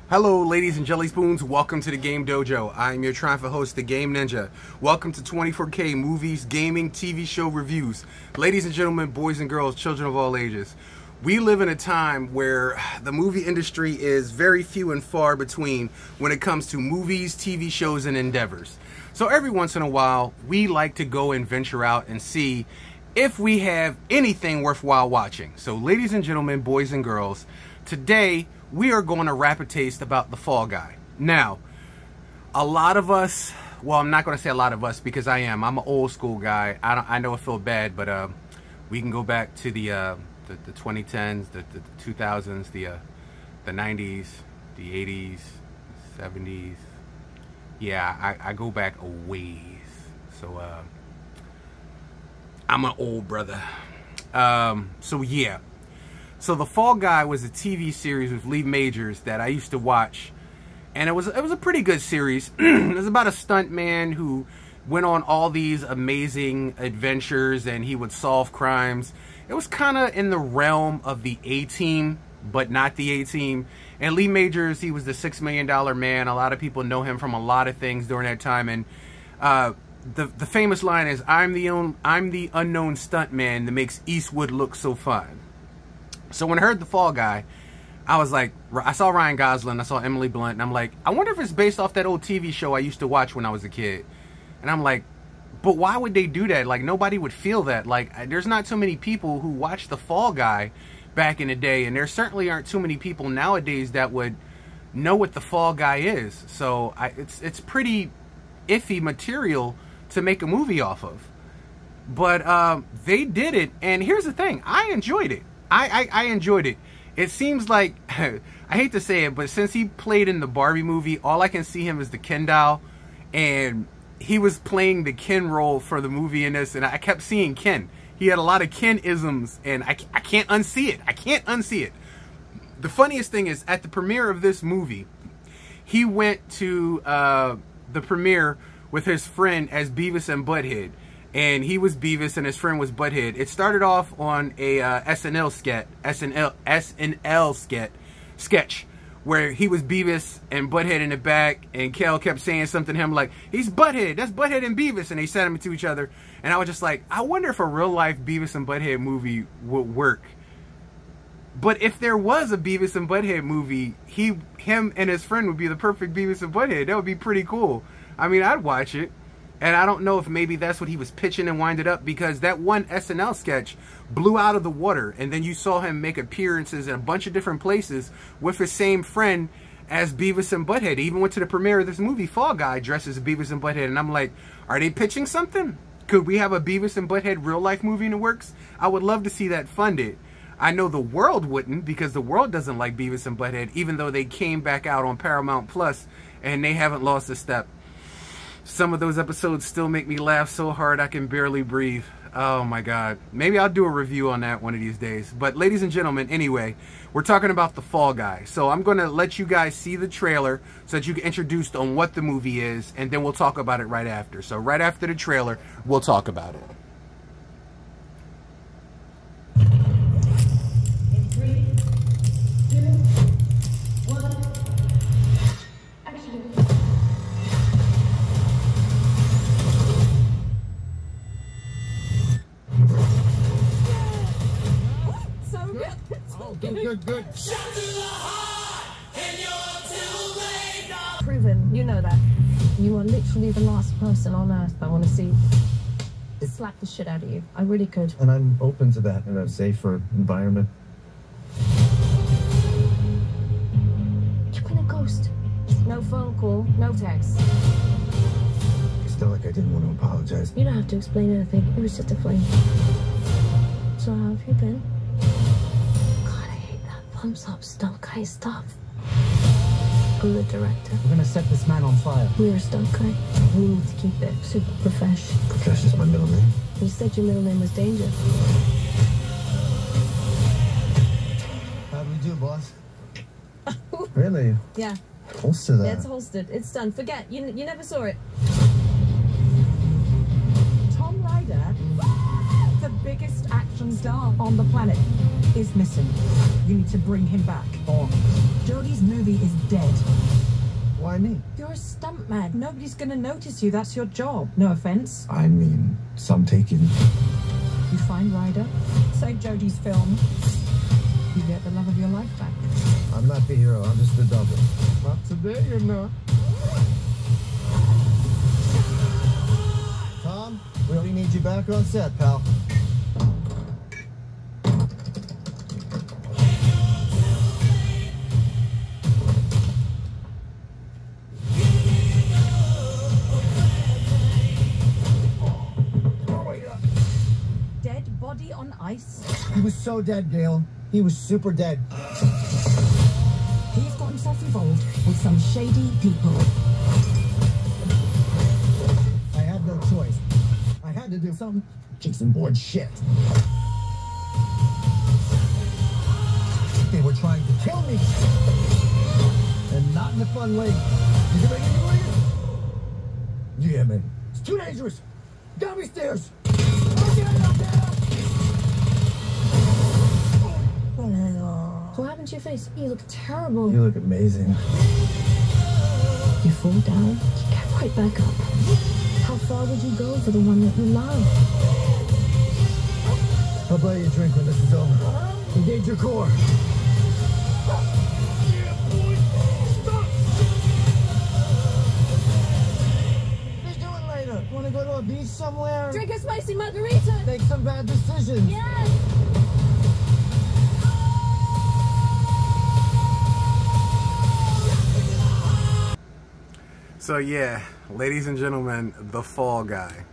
Hello, ladies and jelly spoons. Welcome to the Game Dojo. I am your triumphant host, the Game Ninja. Welcome to 24K movies, gaming, TV show reviews. Ladies and gentlemen, boys and girls, children of all ages. We live in a time where the movie industry is very few and far between when it comes to movies, TV shows, and endeavors. So every once in a while, we like to go and venture out and see if we have anything worthwhile watching. So ladies and gentlemen, boys and girls, today we are going to rapid taste about The Fall Guy. Now, a lot of us, well, I'm not going to say a lot of us because I'm an old school guy. I know I feel bad, but we can go back to the 2010s, the 2000s, the 90s, the 80s, 70s. Yeah, I go back a ways. So I'm an old brother. So yeah. So The Fall Guy was a TV series with Lee Majors that I used to watch, and it was a pretty good series. It was about a stuntman who went on all these amazing adventures and he would solve crimes. It was kind of in the realm of the A-Team, but not the A-Team. And Lee Majors, he was the $6 Million Man. A lot of people know him from a lot of things during that time. And the famous line is, "I'm the unknown stuntman that makes Eastwood look so fine." So when I heard The Fall Guy, I was like, I saw Ryan Gosling, I saw Emily Blunt, and I'm like, I wonder if it's based off that old TV show I used to watch when I was a kid. And I'm like, but why would they do that? Like, nobody would feel that. Like, there's not too many people who watched The Fall Guy back in the day, and there certainly aren't too many people nowadays that would know what The Fall Guy is. So it's pretty iffy material to make a movie off of. But they did it, and here's the thing, I enjoyed it. I enjoyed it. It seems like, I hate to say it, but since he played in the Barbie movie, all I can see him is the Ken doll, and he was playing the Ken role for the movie in this, and I kept seeing Ken. He had a lot of Ken-isms, and I can't unsee it. I can't unsee it. The funniest thing is, at the premiere of this movie, he went to the premiere with his friend as Beavis and Butthead. And he was Beavis and his friend was Butthead. It started off on a SNL sketch where he was Beavis and Butthead in the back, and Kel kept saying something to him like, "He's Butthead, that's Butthead and Beavis," and they said them to each other. And I was just like, I wonder if a real life Beavis and Butthead movie would work. But if there was a Beavis and Butthead movie, him and his friend would be the perfect Beavis and Butthead. That would be pretty cool. I mean, I'd watch it. And I don't know if maybe that's what he was pitching and winded up, because that one SNL sketch blew out of the water. And then you saw him make appearances in a bunch of different places with his same friend as Beavis and Butthead. He even went to the premiere of this movie, Fall Guy, dressed as Beavis and Butthead. And I'm like, are they pitching something? Could we have a Beavis and Butthead real life movie in the works? I would love to see that funded. I know the world wouldn't, because the world doesn't like Beavis and Butthead, even though they came back out on Paramount Plus and they haven't lost a step. Some of those episodes still make me laugh so hard I can barely breathe. Oh my God. Maybe I'll do a review on that one of these days. But ladies and gentlemen, anyway, we're talking about The Fall Guy. So I'm going to let you guys see the trailer so that you get introduced on what the movie is, and then we'll talk about it right after. So right after the trailer, we'll talk about it. In 3, 2, 1, action. Good. Proven, you know that. You are literally the last person on earth I want to see slap the shit out of you. I really could. And I'm open to that in a safer environment. You've been a ghost. No phone call, no text. Still, like, I didn't want to apologize. You don't have to explain anything. It was just a fling. So how have you been? Thumbs up stunt guy stuff. I'm the director. We're gonna set this man on fire. We're a stunt guy. We need to keep it super profesh. Profesh is my middle name. You said your middle name was Danger. How do we do, boss? Really? Yeah. Holster that. Yeah, it's holstered. It's done. Forget. You never saw it. Tom Ryder, the biggest action star on the planet. is missing. You need to bring him back. Oh, Jodie's movie is dead. why me? You're a stuntman. Nobody's gonna notice you. That's your job. No offense. I mean, some taken. You find Ryder, save Jodie's film. You get the love of your life back. I'm not the hero, I'm just the double. Not today, you're not. Tom, we really need you back on set, pal. Dead body on ice. He was so dead, Gail. He was super dead. He's got himself involved with some shady people. I had no choice. I had to do some Jason Bourne shit. They were trying to kill me. And not in a fun way. You can make it believe it? Yeah, man. It's too dangerous. Down these stairs. What happened to your face? You look terrible. You look amazing. You fall down, you get right back up. How far would you go for the one that you love? I'll buy you a drink when this is over. Engage your core. Let's do it later. Want to go to a beach somewhere? Drink a spicy margarita! Make some bad decisions. Yes! So yeah, ladies and gentlemen, The Fall Guy.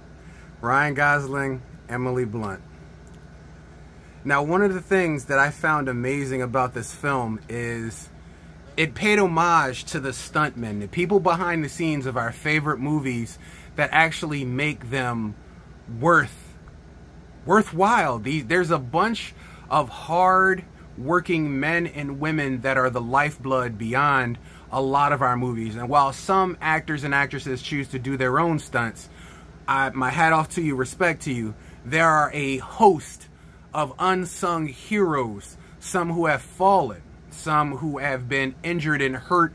Ryan Gosling, Emily Blunt. Now, one of the things that I found amazing about this film is it paid homage to the stuntmen, the people behind the scenes of our favorite movies that actually make them worthwhile. There's a bunch of hard working men and women that are the lifeblood beyond a lot of our movies. And while some actors and actresses choose to do their own stunts, my hat off to you, respect to you, there are a host of unsung heroes, some who have fallen, some who have been injured and hurt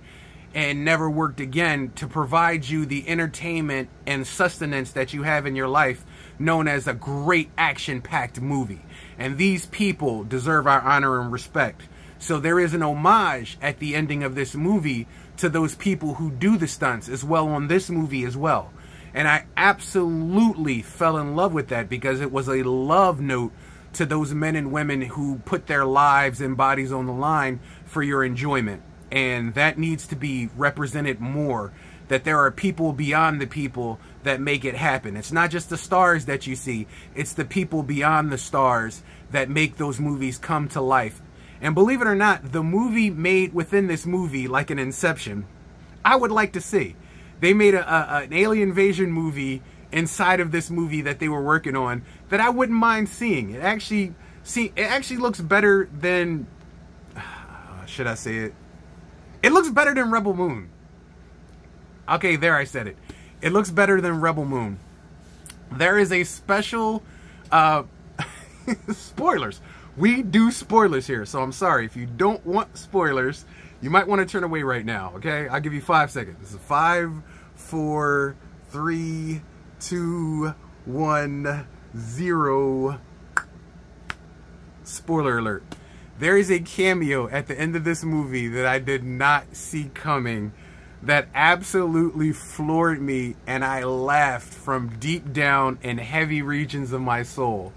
and never worked again, to provide you the entertainment and sustenance that you have in your life, known as a great action-packed movie. And these people deserve our honor and respect. So there is an homage at the ending of this movie to those people who do the stunts as well on this movie as well. And I absolutely fell in love with that, because it was a love note to those men and women who put their lives and bodies on the line for your enjoyment. And that needs to be represented more, that there are people beyond the people that make it happen. It's not just the stars that you see, it's the people beyond the stars that make those movies come to life. And believe it or not, the movie made within this movie, like an Inception, I would like to see. They made an alien invasion movie inside of this movie that they were working on that I wouldn't mind seeing. It actually looks better than, should I say it? It looks better than Rebel Moon. Okay, there, I said it. It looks better than Rebel Moon. There is a special, spoilers. We do spoilers here, so I'm sorry. If you don't want spoilers, you might want to turn away right now, okay? I'll give you 5 seconds. This is 5, 4, 3, 2, 1, 0. Spoiler alert. There is a cameo at the end of this movie that I did not see coming that absolutely floored me, and I laughed from deep down in heavy regions of my soul.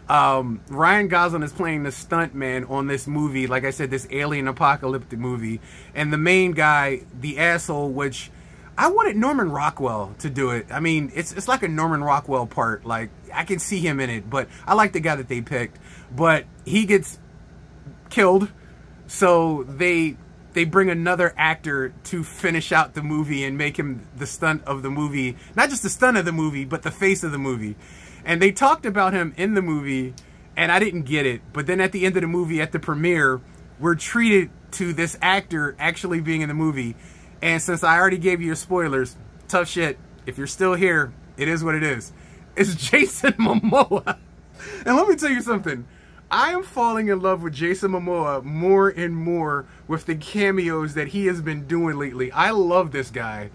Ryan Gosling is playing the stuntman on this movie, like I said, this alien apocalyptic movie, and the main guy, the asshole, which I wanted Norman Rockwell to do it. I mean, it's like a Norman Rockwell part, like I can see him in it, but I like the guy that they picked. But he gets killed, so they bring another actor to finish out the movie and make him the stunt of the movie. Not just the stunt of the movie, but the face of the movie. And they talked about him in the movie, and I didn't get it. But then at the end of the movie, at the premiere, we're treated to this actor actually being in the movie. And since I already gave you your spoilers, tough shit. If you're still here, it is what it is. It's Jason Momoa. And let me tell you something. I am falling in love with Jason Momoa more and more with the cameos that he has been doing lately. I love this guy.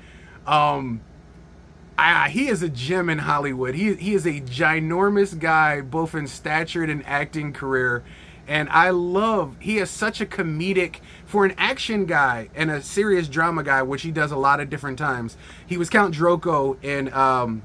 He is a gem in Hollywood. He is a ginormous guy, both in stature and acting career. And I love, he is such a comedic, for an action guy and a serious drama guy, which he does a lot of different times. He was Count Drogo in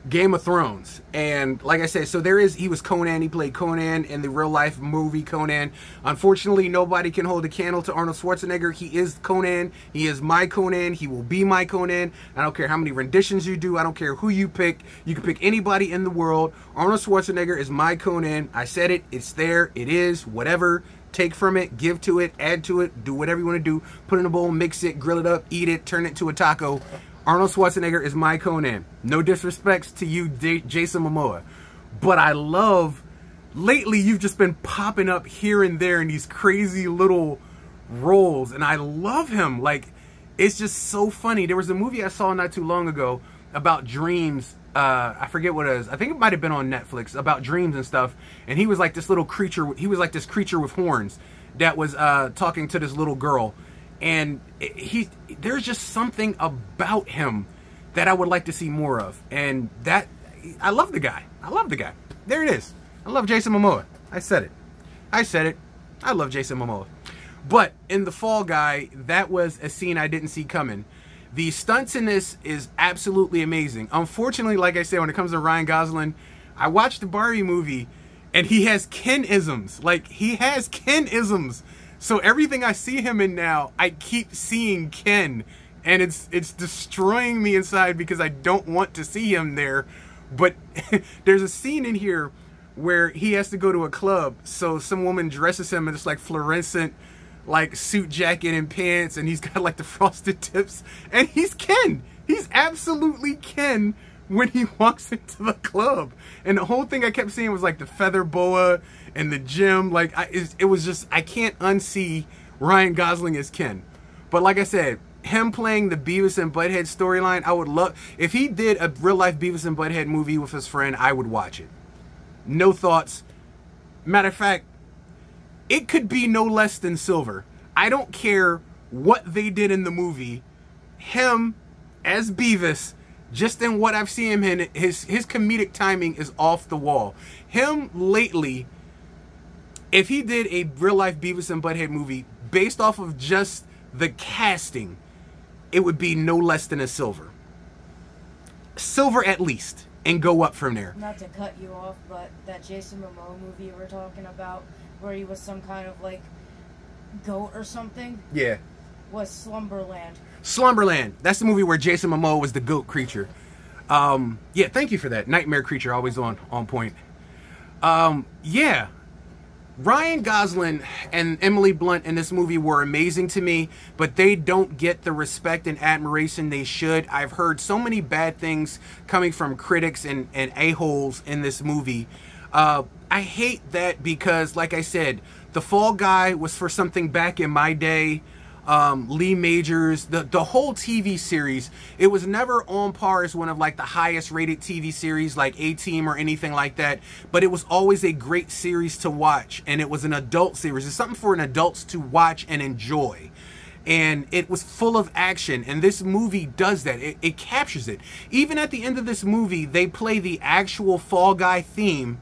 Game of Thrones. And like I said, so he was Conan. He played Conan in the real life movie Conan. Unfortunately, nobody can hold a candle to Arnold Schwarzenegger. He is Conan. He is my Conan. He will be my Conan. I don't care how many renditions you do. I don't care who you pick. You can pick anybody in the world. Arnold Schwarzenegger is my Conan. I said it. It's there. It is. Whatever. Take from it. Give to it. Add to it. Do whatever you want to do. Put it in a bowl. Mix it. Grill it up. Eat it. Turn it to a taco. Arnold Schwarzenegger is my Conan. No disrespects to you, Jason Momoa. But I love, lately you've just been popping up here and there in these crazy little roles. And I love him. Like, it's just so funny. There was a movie I saw not too long ago about dreams. I forget what it is. I think it might have been on Netflix, about dreams and stuff. And he was like this little creature. He was like this creature with horns that was talking to this little girl. And there's just something about him that I would like to see more of. And that, I love the guy. I love the guy. There it is. I love Jason Momoa. I said it. I said it. I love Jason Momoa. But in The Fall Guy, that was a scene I didn't see coming. The stunts in this is absolutely amazing. Unfortunately, like I said, when it comes to Ryan Gosling, I watched the Barbie movie and he has Ken-isms. Like, he has Ken-isms. So everything I see him in now, I keep seeing Ken, and it's destroying me inside because I don't want to see him there. But there's a scene in here where he has to go to a club, so some woman dresses him in this like fluorescent like suit jacket and pants, and he's got like the frosted tips, and he's Ken. He's absolutely Ken when he walks into the club. And the whole thing I kept seeing was like the feather boa and the gym. Like, it was just, I can't unsee Ryan Gosling as Ken. But like I said, him playing the Beavis and Butthead storyline, I would love, if he did a real life Beavis and Butthead movie with his friend, I would watch it. No thoughts. Matter of fact, it could be no less than Silver. I don't care what they did in the movie. Him as Beavis, just in what I've seen him in, his comedic timing is off the wall. Him lately, if he did a real life Beavis and Butthead movie based off of just the casting, it would be no less than a Silver. Silver at least, and go up from there. Not to cut you off, but that Jason Momoa movie you were talking about, where he was some kind of like goat or something. Yeah. Was Slumberland. Slumberland. That's the movie where Jason Momoa was the goat creature. Yeah, thank you for that. Nightmare creature, always on point. Yeah. Ryan Gosling and Emily Blunt in this movie were amazing to me, but they don't get the respect and admiration they should. I've heard so many bad things coming from critics and a-holes in this movie. I hate that because, like I said, The Fall Guy was for something back in my day. Lee Majors, the whole TV series, it was never on par as one of like the highest rated TV series like A-Team or anything like that, but it was always a great series to watch, and it was an adult series. It's something for an adults to watch and enjoy, and it was full of action, and this movie does that. It captures it. Even at the end of this movie, they play the actual Fall Guy theme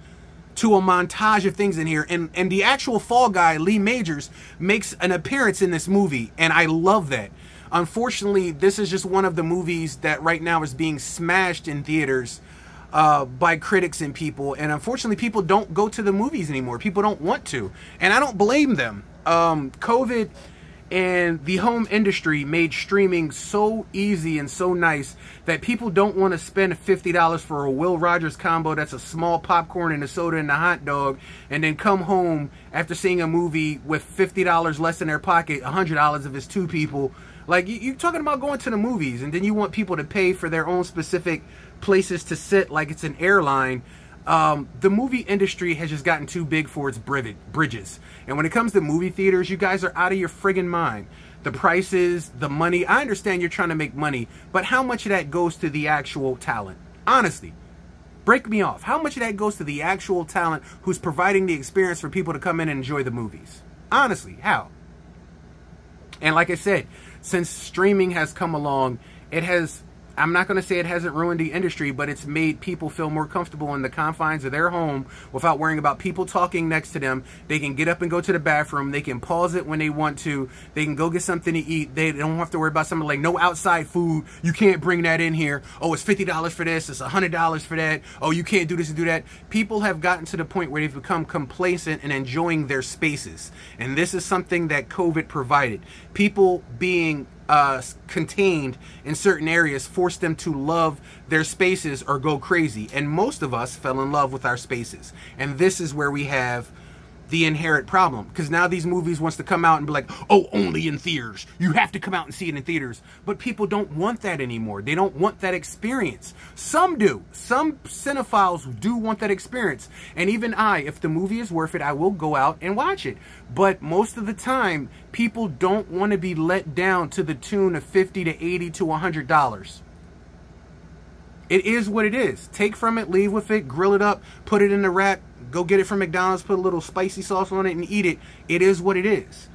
to a montage of things in here, and the actual Fall Guy, Lee Majors, makes an appearance in this movie, and I love that. Unfortunately, this is just one of the movies that right now is being smashed in theaters by critics and people, and unfortunately people don't go to the movies anymore. People don't want to, and I don't blame them. COVID and the home industry made streaming so easy and so nice that people don't want to spend $50 for a Will Rogers combo that's a small popcorn and a soda and a hot dog, and then come home after seeing a movie with $50 less in their pocket, $100 if it's two people. Like, you're talking about going to the movies, and then you want people to pay for their own specific places to sit like it's an airline. The movie industry has just gotten too big for its bridges. And when it comes to movie theaters, you guys are out of your friggin' mind. The prices, the money, I understand you're trying to make money, but how much of that goes to the actual talent? Honestly, Break me off. How much of that goes to the actual talent who's providing the experience for people to come in and enjoy the movies? Honestly, how? And like I said, since streaming has come along, it has, I'm not going to say it hasn't ruined the industry, but it's made people feel more comfortable in the confines of their home without worrying about people talking next to them. They can get up and go to the bathroom. They can pause it when they want to. They can go get something to eat. They don't have to worry about something like no outside food. You can't bring that in here. Oh, it's $50 for this. It's $100 for that. Oh, you can't do this and do that. People have gotten to the point where they've become complacent and enjoying their spaces. And this is something that COVID provided. People being contained in certain areas forced them to love their spaces or go crazy. And most of us fell in love with our spaces. And this is where we have the inherent problem, because now these movies wants to come out and be like, oh, only in theaters. You have to come out and see it in theaters. But people don't want that anymore. They don't want that experience. Some do. Some cinephiles do want that experience. And even I, if the movie is worth it, I will go out and watch it. But most of the time, people don't want to be let down to the tune of $50 to $80 to $100. It is what it is. Take from it, leave with it, grill it up, put it in the wrap, go get it from McDonald's, put a little spicy sauce on it and eat it. It is what it is.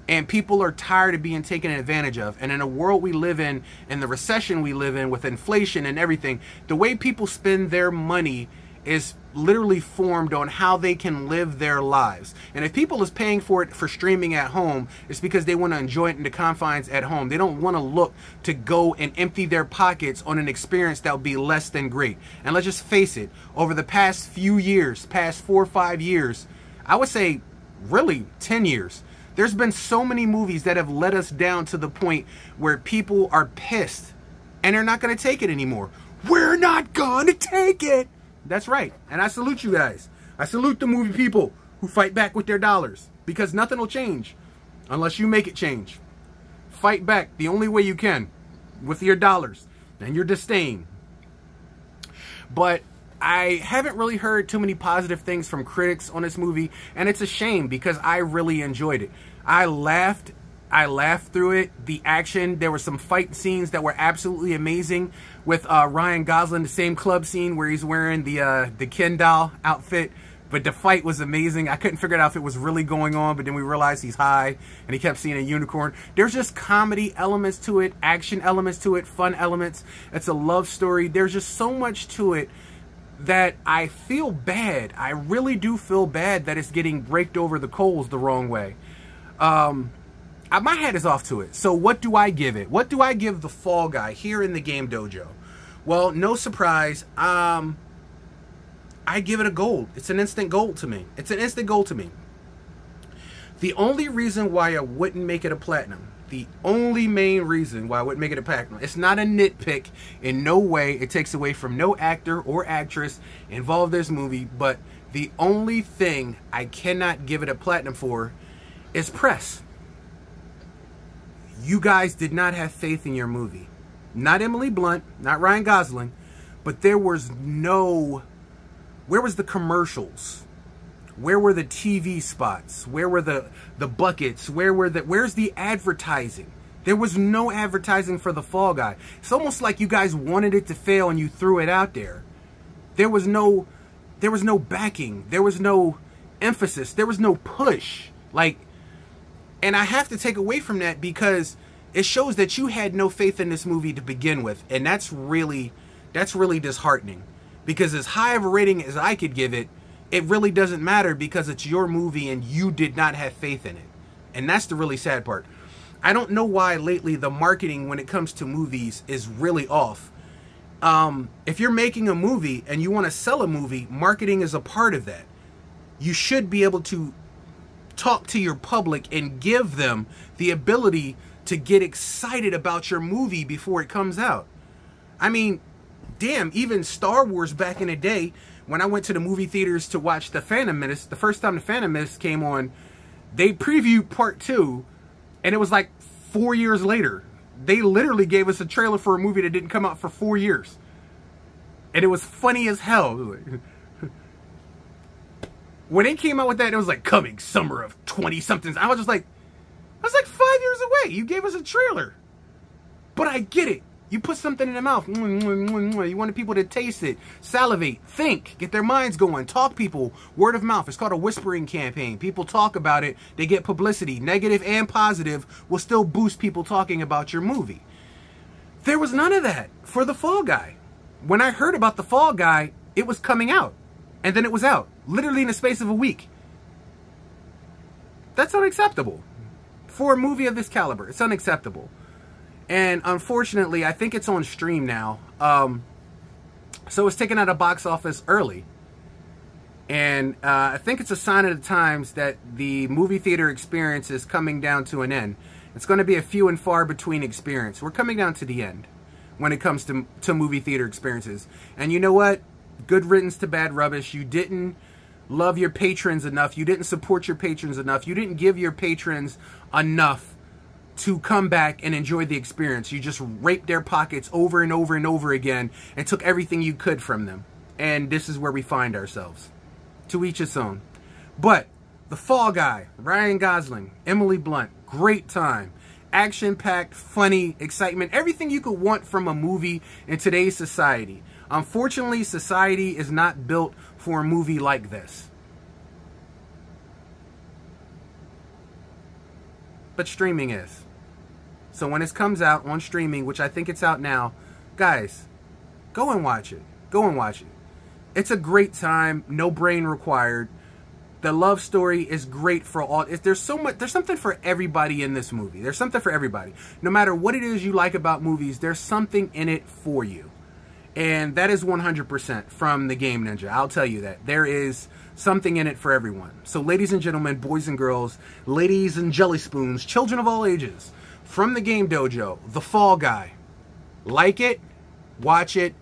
And people are tired of being taken advantage of. And in a world we live in the recession we live in with inflation and everything, the way people spend their money is literally formed on how they can live their lives. And if people is paying for it for streaming at home, it's because they want to enjoy it in the confines at home. They don't want to look to go and empty their pockets on an experience that will be less than great. And let's just face it, over the past few years, past 4 or 5 years, I would say really 10 years, there's been so many movies that have let us down to the point where people are pissed and they're not going to take it anymore. We're not going to take it. That's right. And I salute you guys. I salute the movie people who fight back with their dollars, because nothing will change unless you make it change. Fight back the only way you can with your dollars and your disdain. But I haven't really heard too many positive things from critics on this movie, and it's a shame because I really enjoyed it. I laughed through it. The action, there were some fight scenes that were absolutely amazing with Ryan Gosling, the same club scene where he's wearing the Ken doll outfit. But the fight was amazing. I couldn't figure out if it was really going on, but then we realized he's high and he kept seeing a unicorn. There's just comedy elements to it, action elements to it, fun elements. It's a love story. There's just so much to it that I feel bad. I really do feel bad that it's getting raked over the coals the wrong way. My head is off to it. So what do I give it? What do I give The Fall Guy here in the Game Dojo? Well, no surprise. I give it a gold. It's an instant gold to me. It's an instant gold to me. The only reason why I wouldn't make it a platinum, the only main reason why I wouldn't make it a platinum, it's not a nitpick in no way. It takes away from no actor or actress involved in this movie, but the only thing I cannot give it a platinum for is press. You guys did not have faith in your movie. Not Emily Blunt, not Ryan Gosling, but there was no... Where was the commercials? Where were the TV spots? Where were the buckets? Where's the advertising? There was no advertising for The Fall Guy. It's almost like you guys wanted it to fail and you threw it out there. There was no backing. There was no emphasis. There was no push. And I have to take away from that because it shows that you had no faith in this movie to begin with. And that's really disheartening. Because as high of a rating as I could give it, it really doesn't matter because it's your movie and you did not have faith in it. And that's the really sad part. I don't know why lately the marketing when it comes to movies is really off. If you're making a movie and you want to sell a movie, marketing is a part of that. You should be able to talk to your public and give them the ability to get excited about your movie before it comes out. I mean, damn, even Star Wars back in the day, when I went to the movie theaters to watch The Phantom Menace, the first time The Phantom Menace came on, they previewed part 2, and it was like 4 years later. They literally gave us a trailer for a movie that didn't come out for 4 years. And it was funny as hell. When they came out with that, it was like coming summer of 20-somethings. I was like 5 years away. You gave us a trailer. But I get it. You put something in their mouth. You wanted people to taste it, salivate, think, get their minds going, talk people, word of mouth. It's called a whispering campaign. People talk about it. They get publicity. Negative and positive will still boost people talking about your movie. There was none of that for The Fall Guy. When I heard about The Fall Guy, it was coming out. And then it was out. Literally in the space of a week. That's unacceptable. For a movie of this caliber, it's unacceptable. And unfortunately, I think it's on stream now. So it's taken out of box office early. And I think it's a sign of the times that the movie theater experience is coming down to an end. It's going to be a few and far between experience. We're coming down to the end when it comes to movie theater experiences. And you know what? Good riddance to bad rubbish. You didn't love your patrons enough. You didn't support your patrons enough. You didn't give your patrons enough to come back and enjoy the experience. You just raped their pockets over and over and over again and took everything you could from them. And this is where we find ourselves. To each its own. But The Fall Guy, Ryan Gosling, Emily Blunt, great time. Action-packed, funny, excitement, everything you could want from a movie in today's society. Unfortunately, society is not built for a movie like this. But streaming is. So when it comes out on streaming, which I think it's out now, guys, go and watch it. Go and watch it. It's a great time, no brain required. The love story is great for all. There's something for everybody in this movie. There's something for everybody. No matter what it is you like about movies, there's something in it for you. And that is 100% from the Game Ninja. I'll tell you that. There is something in it for everyone. So ladies and gentlemen, boys and girls, ladies and jelly spoons, children of all ages, from the Game Dojo, The Fall Guy. Like it, watch it,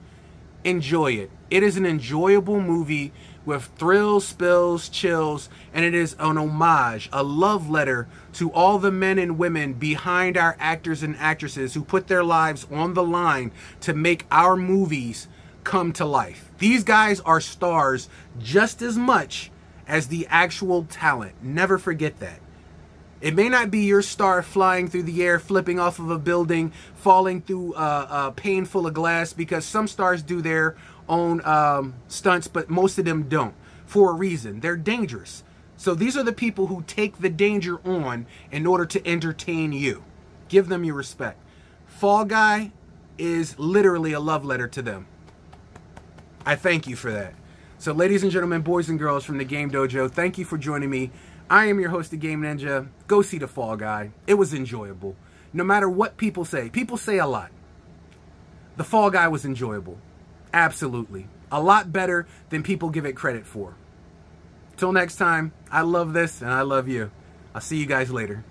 enjoy it. It is an enjoyable movie with thrills, spills, chills, and it is an homage, a love letter to all the men and women behind our actors and actresses who put their lives on the line to make our movies come to life. These guys are stars just as much as the actual talent. Never forget that. It may not be your star flying through the air, flipping off of a building, falling through a pane full of glass, because some stars do their own stunts, but most of them don't, for a reason. They're dangerous. So these are the people who take the danger on in order to entertain you. Give them your respect. Fall Guy is literally a love letter to them. I thank you for that. So ladies and gentlemen, boys and girls from the Game Dojo, thank you for joining me. I am your host, the Game Ninja. Go see The Fall Guy. It was enjoyable. No matter what people say a lot. The Fall Guy was enjoyable. Absolutely. A lot better than people give it credit for. Till next time, I love this and I love you. I'll see you guys later.